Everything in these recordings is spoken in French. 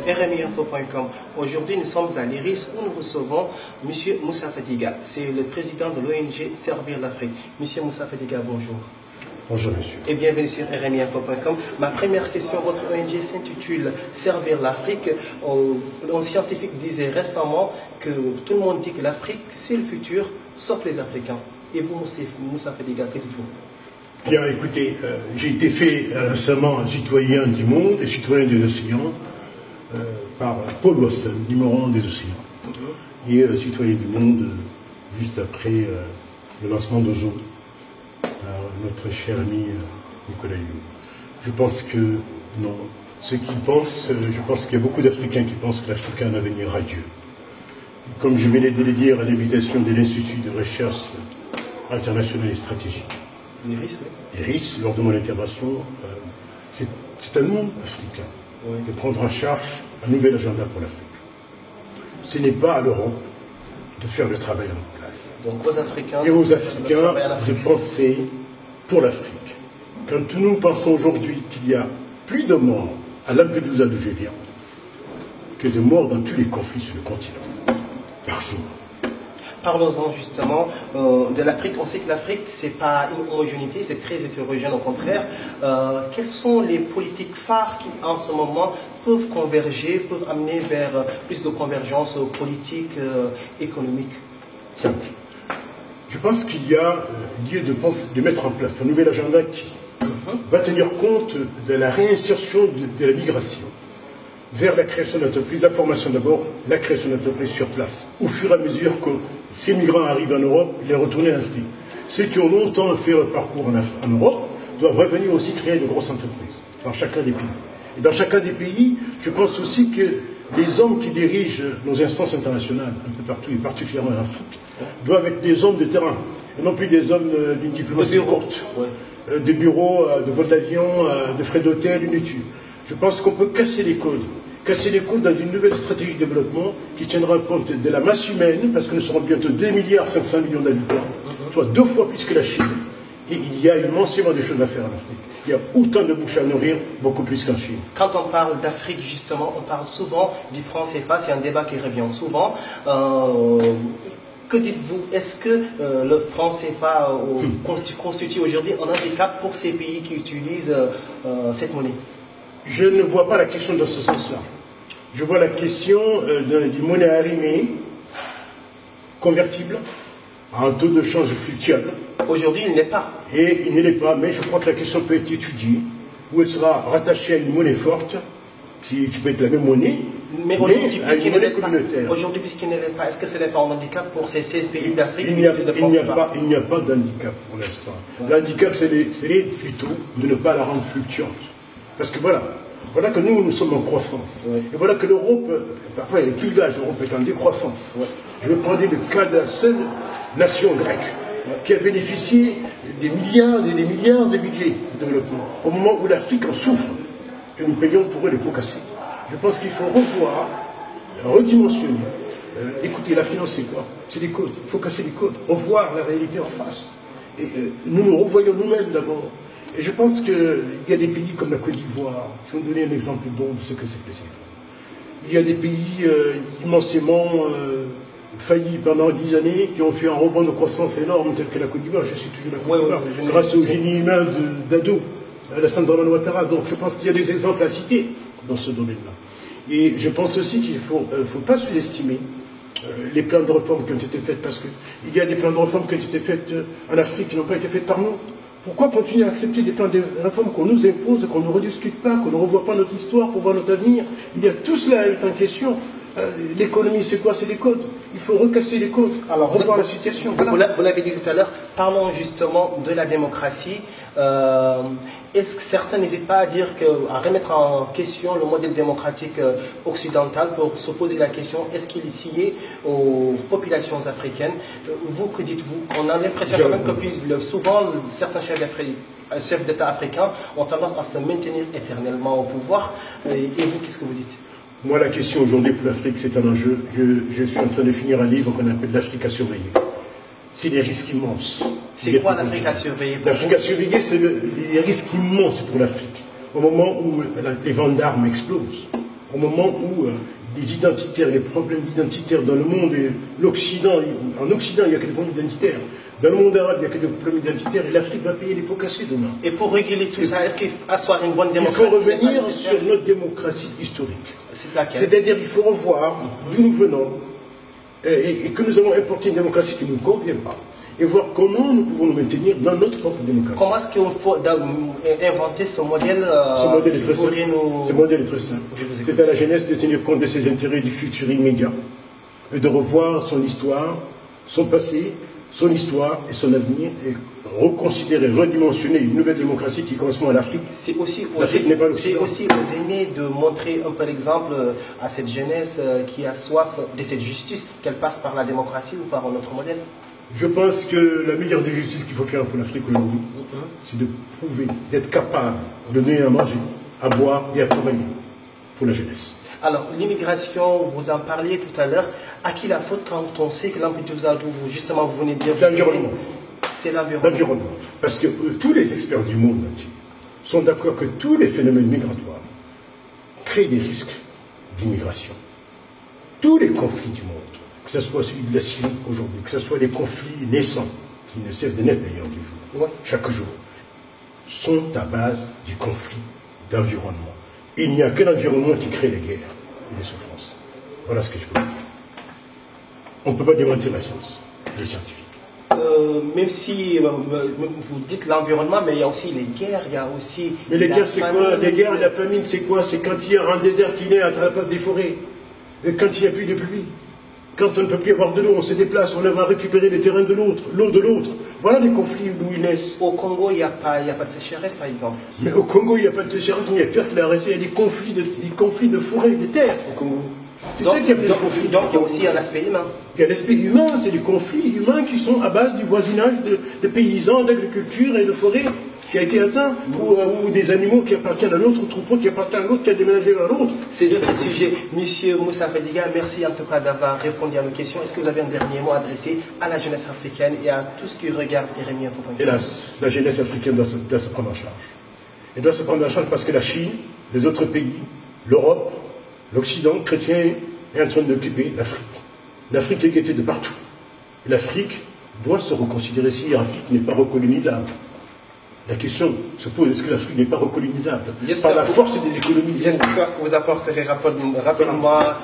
rmi-info.com. Aujourd'hui, nous sommes à l'IRIS où nous recevons M. Moussa Fadiga. C'est le président de l'ONG Servir l'Afrique. M. Moussa Fadiga, bonjour. Bonjour monsieur. Et bienvenue sur rmi-info.com. Ma première question, votre ONG s'intitule Servir l'Afrique. Un scientifique disait récemment que tout le monde dit que l'Afrique, c'est le futur, sauf les Africains. Et vous, Moussa Fadiga, que dites-vous? Bien, écoutez, j'ai été fait récemment citoyen du monde et citoyen des océans par Paul Watson, numéro 1 des océans, et citoyen du monde juste après le lancement d'Ozone par notre cher ami Nicolas Hulot. Je pense que non. Ceux qui pensent, je pense qu'il y a beaucoup d'Africains qui pensent que l'Afrique a un avenir radieux. Comme je venais de le dire à l'invitation de l'Institut de recherche international et stratégique, l'IRIS, oui. l'IRIS, lors de mon intervention, c'est à nous, Africains, de prendre en charge un nouvel agenda pour l'Afrique. Ce n'est pas à l'Europe de faire le travail à notre place. Donc aux Africains, et aux Africains de penser pour l'Afrique. Quand nous pensons aujourd'hui qu'il y a plus de morts à Lampedusa d'où je viens que de morts dans tous les conflits sur le continent, par jour. Parlons-en justement de l'Afrique. On sait que l'Afrique, ce n'est pas une homogénéité, c'est très hétérogène au contraire. Quelles sont les politiques phares qui, en ce moment, peuvent converger, peuvent amener vers plus de convergence politique, économique? Simple. Je pense qu'il y a lieu de mettre en place un nouvel agenda qui va tenir compte de la réinsertion de la migration vers la création d'entreprises, la formation d'abord, la création d'entreprises sur place. Au fur et à mesure que ces migrants arrivent en Europe, les retourner en Afrique. Ceux qui ont longtemps fait leur parcours en Europe doivent revenir aussi créer de grosses entreprises dans chacun des pays. Et dans chacun des pays, je pense aussi que les hommes qui dirigent nos instances internationales, un peu partout et particulièrement en Afrique, doivent être des hommes de terrain, et non plus des hommes d'une diplomatie courte, de bureaux, de vols d'avion, de frais d'hôtel, une étude. Je pense qu'on peut casser les codes dans une nouvelle stratégie de développement qui tiendra compte de la masse humaine, parce que nous serons bientôt 2,5 milliards d'habitants, soit 2 fois plus que la Chine. Et il y a immensément de choses à faire en Afrique. Il y a autant de bouches à nourrir, beaucoup plus qu'en Chine. Quand on parle d'Afrique, justement, on parle souvent du franc CFA, c'est un débat qui revient souvent. Que dites-vous? Est-ce que le franc CFA constitue aujourd'hui un handicap pour ces pays qui utilisent cette monnaie? Je ne vois pas la question dans ce sens-là. Je vois la question d'une monnaie arrimée, convertible, à un taux de change fluctuable. Aujourd'hui, il n'est pas. Et il ne l'est pas, mais je crois que la question peut être étudiée, où elle sera rattachée à une monnaie forte, qui peut être la même monnaie, mais à une monnaie communautaire. Aujourd'hui, puisqu'il ne l'est pas, est-ce que ce n'est pas un handicap pour ces 16 pays d'Afrique? Il n'y a pas d'handicap pour l'instant. L'handicap, c'est plutôt de ne pas la rendre fluctuante. Parce que voilà que nous sommes en croissance. Et voilà que l'Europe, parfois il y a des clivages, l'Europe est en décroissance. Je vais prendre le cas de la seule nation grecque qui a bénéficié des milliards et des milliards de budget de développement, au moment où l'Afrique en souffre, et nous payons pour eux les pots cassés. Je pense qu'il faut revoir, redimensionner. Écoutez, la finance c'est quoi? C'est des codes, il faut casser les codes, revoir la réalité en face. Et nous nous revoyons nous-mêmes d'abord. Et je pense qu'il y a des pays comme la Côte d'Ivoire qui ont donné un exemple bon de ce que c'est que c'est. Il y a des pays immensément faillis pendant 10 années qui ont fait un rebond de croissance énorme tel que la Côte d'Ivoire. Je suis toujours la Côte d'Ivoire, grâce au génie humain d'Ado, Alassane Dramane Ouattara. Donc je pense qu'il y a des exemples à citer dans ce domaine-là. Et je pense aussi qu'il ne faut pas sous-estimer les plans de réforme qui ont été faits, parce qu'il y a des plans de réforme qui ont été faits en Afrique qui n'ont pas été faits par nous. Pourquoi continuer à accepter des plans de réforme qu'on nous impose, qu'on ne rediscute pas, qu'on ne revoit pas notre histoire pour voir notre avenir? Il y a tout cela est en question. L'économie, c'est quoi? C'est des codes. Il faut recasser les codes, alors revoir la situation. Voilà. Vous l'avez dit tout à l'heure, parlons justement de la démocratie. Est-ce que certains n'hésitent pas à remettre en question le modèle démocratique occidental pour se poser la question, est-ce qu'il est scié aux populations africaines? Vous, que dites-vous? On a l'impression quand même que souvent certains chefs d'État africains ont tendance à se maintenir éternellement au pouvoir. Et vous, qu'est-ce que vous dites? Moi, la question aujourd'hui pour l'Afrique, c'est un enjeu. Je suis en train de finir un livre qu'on appelle l'Afrique à surveiller. C'est des risques immenses. C'est quoi l'Afrique à surveiller? L'Afrique à surveiller, c'est des risques immenses pour l'Afrique. Au moment où les ventes d'armes explosent, au moment où les identitaires, les problèmes identitaires dans le monde, et l'Occident, en Occident, il n'y a que des problèmes identitaires. Dans le monde arabe, il n'y a que des problèmes identitaires et l'Afrique va payer les pots cassés demain. Et pour réguler tout ça, est-ce qu'il faut asseoir une bonne démocratie? Il faut revenir sur notre démocratie historique. C'est-à-dire qu'il faut revoir d'où nous venons et que nous avons importé une démocratie qui ne nous convient pas. Et voir comment nous pouvons nous maintenir dans notre propre démocratie. Comment est-ce qu'il faut inventer ce modèle Ce modèle est très simple. Ce modèle est très simple. C'est à la jeunesse de tenir compte de ses intérêts du futur immédiat et de revoir son histoire, son passé, son histoire et son avenir et reconsidérer, redimensionner une nouvelle démocratie qui correspond à l'Afrique. C'est aussi aux aînés de montrer un peu l'exemple à cette jeunesse qui a soif de cette justice, qu'elle passe par la démocratie ou par un autre modèle. Je pense que la meilleure des justices qu'il faut faire pour l'Afrique aujourd'hui, c'est de prouver, d'être capable de donner à manger, à boire et à travailler pour la jeunesse. Alors, l'immigration, vous en parliez tout à l'heure. À qui la faute quand on sait que Lampedusa, justement, vous venez de dire... L'environnement. C'est l'environnement. L'environnement. Parce que tous les experts du monde entier sont d'accord que tous les phénomènes migratoires créent des risques d'immigration. Tous les conflits du monde, que ce soit celui de la Syrie aujourd'hui, que ce soit les conflits naissants, qui ne cessent de naître d'ailleurs du jour, chaque jour, sont à base du conflit d'environnement. Il n'y a que l'environnement qui crée les guerres et les souffrances. Voilà ce que je peux dire. On ne peut pas démentir la science, les scientifiques. Même si vous dites l'environnement, mais il y a aussi les guerres, il y a aussi... Mais les guerres, c'est quoi? Les guerres et la famine, c'est quoi? C'est quand il y a un désert qui naît à la place des forêts. Et quand il n'y a plus de pluie. Quand on ne peut plus avoir de l'eau, on se déplace, on va récupérer les terrains de l'autre, l'eau de l'autre. Voilà les conflits d'où ils naissent. Au Congo, il n'y a pas de sécheresse, par exemple. Mais au Congo, il n'y a pas de sécheresse, mais il y a pire qu'il a resté, il y a des conflits de forêt et de terre au Congo. C'est ça qui a des conflits. Donc il y a aussi un aspect humain. Il y a l'aspect humain, c'est des conflits humains qui sont à base du voisinage de paysans, d'agriculture et de forêt qui a été atteint, ou des animaux qui appartiennent à l'autre, troupeau qui appartient à l'autre, qui a déménagé vers l'autre. C'est d'autres sujets. Monsieur Moussa Fadiga, merci en tout cas d'avoir répondu à nos questions. Est-ce que vous avez un dernier mot adressé à la jeunesse africaine et à tout ce qui regarde RMI Info? Hélas, la jeunesse africaine doit se prendre en charge. Elle doit se prendre en charge parce que la Chine, les autres pays, l'Europe, l'Occident chrétien est en train d'occuper l'Afrique. L'Afrique est guettée de partout. L'Afrique doit se reconsidérer si l'Afrique n'est pas recolonisable. La question se pose, est-ce que l'Afrique n'est pas recolonisable par la force des économies? J'espère que vous apporterez rapidement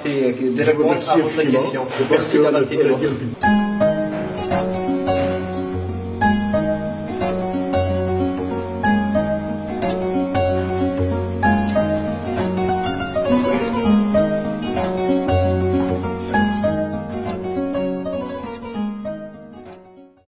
des réponses à votre question. Merci d'avoir été là.